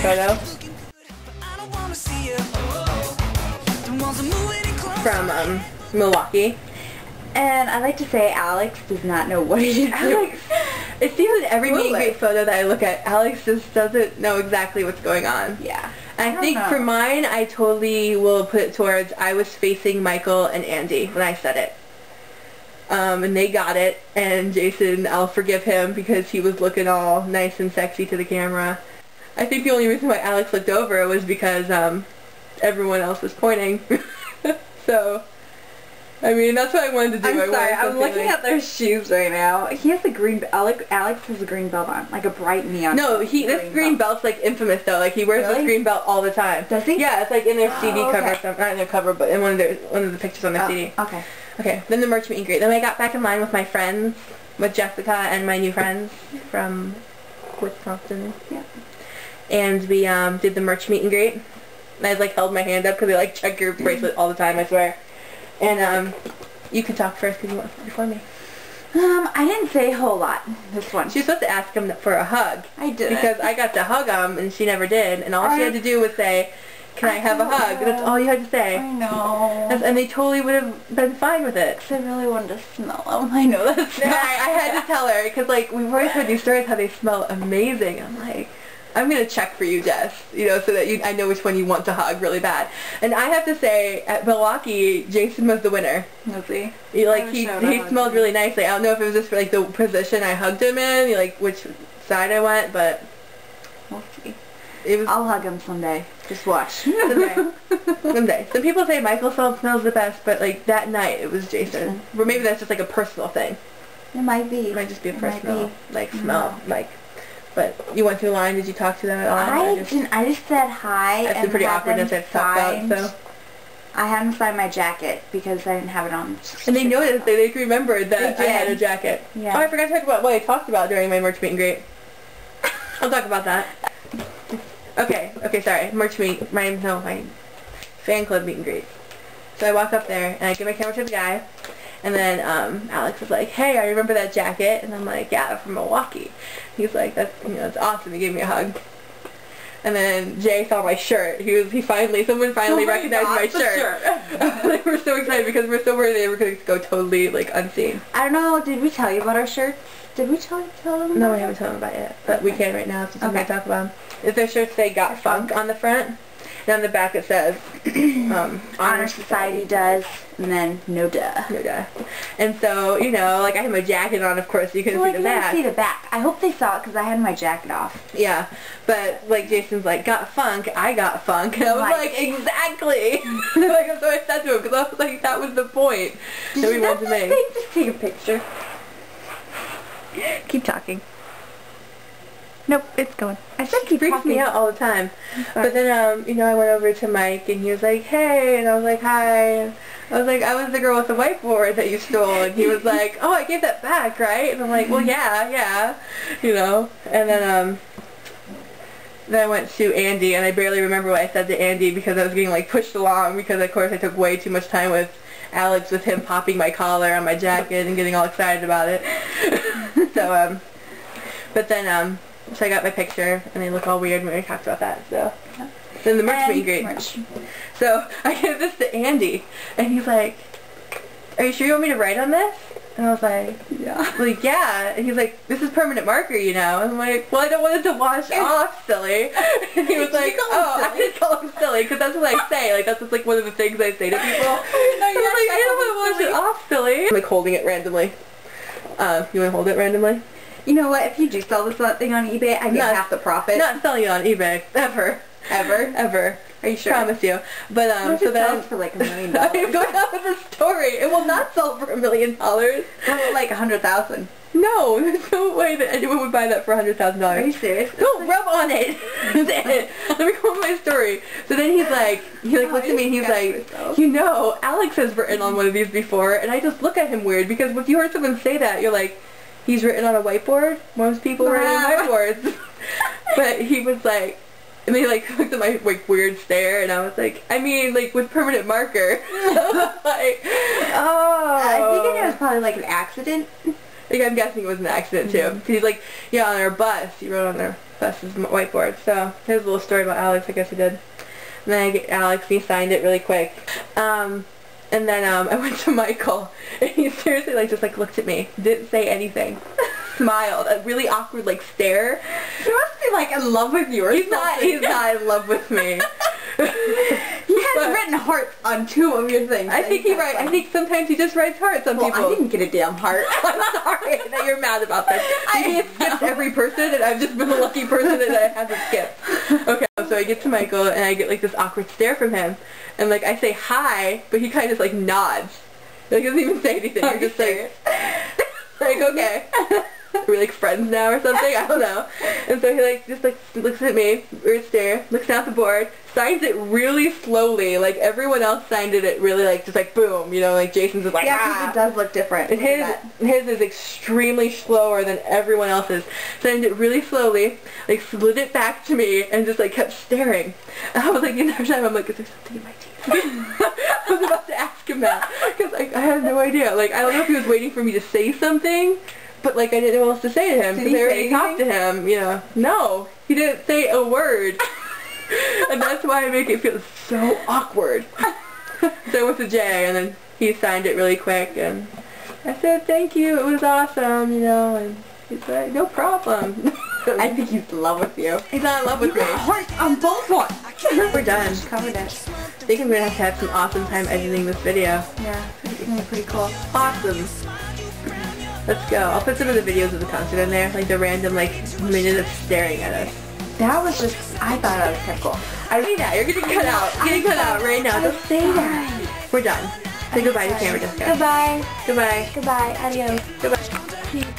photo from Milwaukee. And I like to say Alex does not know what he is doing. It seems in every meet and greet photo that I look at, Alex just doesn't know exactly what's going on. Yeah. I think for mine, I totally will put it towards I was facing Michael and Andy when I said it. And they got it, and Jason, I'll forgive him because he was looking all nice and sexy to the camera. I think the only reason why Alex looked over was because everyone else was pointing. So, I mean, that's what I wanted to do. I'm sorry, I'm looking at their shoes right now. He has a green, Alex has a green belt on, like a bright neon. No, this green belt's like infamous though. Like he wears this green belt all the time. Does he? Yeah, it's like in their CD cover, not in their cover, but in one of the pictures on their CD. Okay. Okay, then the merch meet and greet. Then I got back in line with my friends, with Jessica and my new friends from Wisconsin. Yeah. And we did the merch meet and greet. And I like held my hand up because they like check your bracelet all the time, I swear. And you can talk first because you went before me. I didn't say a whole lot this one. She was supposed to ask him for a hug. I didn't. Because I got to hug him and she never did. And all she had to do was say, can I have a hug? That's all you had to say. I know. And they totally would have been fine with it. I really wanted to smell them. I know that's I had to tell her because like we've always heard these stories how they smell amazing. I'm like, I'm going to check for you, Jess, you know, so that I know which one you want to hug really bad. And I have to say, at Milwaukee, Jason was the winner. Was he? He smelled really nicely. I don't know if it was just for, like, the position I hugged him in, like, which side I went, but we'll see. I'll hug him someday. Just watch. Someday. Some people say Michael smells the best, but, like, that night, it was Jason. Or maybe that's just, like, a personal thing. It might be. It might just be a personal, like, smell, like... But you went through the line. Did you talk to them at all? I didn't. I just said hi. That's a pretty awkwardness I've talked about. So I had them sign my jacket because I didn't have it on. And they noticed. They remembered that I had a jacket. Yeah. Oh, I forgot to talk about what I talked about during my merch meet and greet. I'll talk about that. Okay. Sorry. Merch meet. My fan club meet and greet. So I walk up there and I give my camera to the guy. And then Alex was like, hey, I remember that jacket. And I'm like, yeah, from Milwaukee. He's like, that's awesome. He gave me a hug. And then Jay saw my shirt. Someone finally recognized my shirt. They were so excited because we're so worried they were going to go totally like unseen. I don't know. Did we tell you about our shirts? Did we tell them? No, we haven't told them about it yet. But we can right now. So I'm going to talk about them. If their shirts say "Got Funk" on the front. And on the back it says, Honor Society does, and then no duh. No duh. And so, you know, like I had my jacket on, of course, so you couldn't see the back. See the back. I hope they saw it because I had my jacket off. Yeah, but like Jason's like, got funk, I got funk. And I was like, exactly. Like, so I said to him because I was like, that was the point that we wanted to make. Just take a picture. Keep talking. Nope, it's going. I said he freaks me out all the time. But then, you know, I went over to Mike and he was like, hey, and I was like, hi. I was like, I was the girl with the whiteboard that you stole. And he was like, oh, I gave that back, right? And I'm like, well, yeah, you know. And then I went to Andy and I barely remember what I said to Andy because I was getting like pushed along because of course I took way too much time with Alex with him popping my collar on my jacket and getting all excited about it. So, but then, so I got my picture, and they look all weird when we talked about that, so. Then the merch meet and greet. So, I gave this to Andy, and he's like, are you sure you want me to write on this? And I was like, yeah. Like, yeah. And he's like, this is permanent marker, you know. And I'm like, well, I don't want it to wash off, silly. And he was like, oh, I just call him silly, because that's what I say. Like, that's just, like, one of the things I say to people. I don't want to wash it off, silly. I'm, like, holding it randomly. You want to hold it randomly? You know what? If you do sell this thing on eBay, I get half the profit. Not selling it on eBay. Ever. Are you sure? Promise you. But so then for like $1 million. I'm going out with a story. It will not sell for $1 million. Like 100,000. No, there's no way that anyone would buy that for $100,000. Are you serious? Don't rub on it. Let me go on my story. So then he looks at me and he's like, you know, Alex has written on one of these before, and I just look at him weird because if you heard someone say that, you're like, he's written on a whiteboard? Most people write on whiteboards. But he was like, and they like looked at my like weird stare, and I was like, I mean, like with permanent marker. Like, oh. I think it was probably like an accident. Like, I'm guessing it was an accident too. Because he's like, yeah, on our bus. He wrote on our bus's whiteboard. So here's a little story about Alex. I guess he did. And then I get Alex, and he signed it really quick. And then I went to Michael, and he seriously like just like looked at me, didn't say anything, smiled, a really awkward like stare. He must be like in love with you or something. He's not in love with me. He has written hearts on 2 of your things. I think sometimes he just writes hearts on people. I didn't get a damn heart. I'm sorry that you're mad about that. Maybe it skips every person, and I've just been the lucky person that it hasn't skipped. Okay, so I get to Michael, and I get like this awkward stare from him, and like I say hi, but he kind of just like nods. Like, he doesn't even say anything. He's just like okay. We're like friends now or something, I don't know. And so he like just like looks at me, weird stare, looks down at the board, signs it really slowly, like everyone else signed it really like just like boom, you know, like Jason's is like because it does look different. And his is extremely slower than everyone else's. Signed it really slowly, like slid it back to me and just like kept staring. And I was like, the entire time I'm like, is there something in my teeth? I was about to ask him that because like I had no idea. Like, I don't know if he was waiting for me to say something. But, like, I didn't know what else to say to him, because I already talked to him, you know. No, he didn't say a word. And that's why I make it feel so awkward. So I went to Jay, and then he signed it really quick, and I said, thank you, it was awesome, you know, and he's like, no problem. I think he's in love with you. He's not in love with me. Hearts on both ones. We're done. Covered it. I think I'm going to have some awesome time editing this video. Yeah, it's going to be pretty cool. Awesome. Let's go. I'll put some of the videos of the concert in there, like the random like minute of staring at us. That was just, I thought that was kind of cool. I say that. You're getting cut out. You're getting cut out right now. Don't say that. We're done. Say goodbye to camera, Jessica. Goodbye. Goodbye. Goodbye. Adios. Goodbye.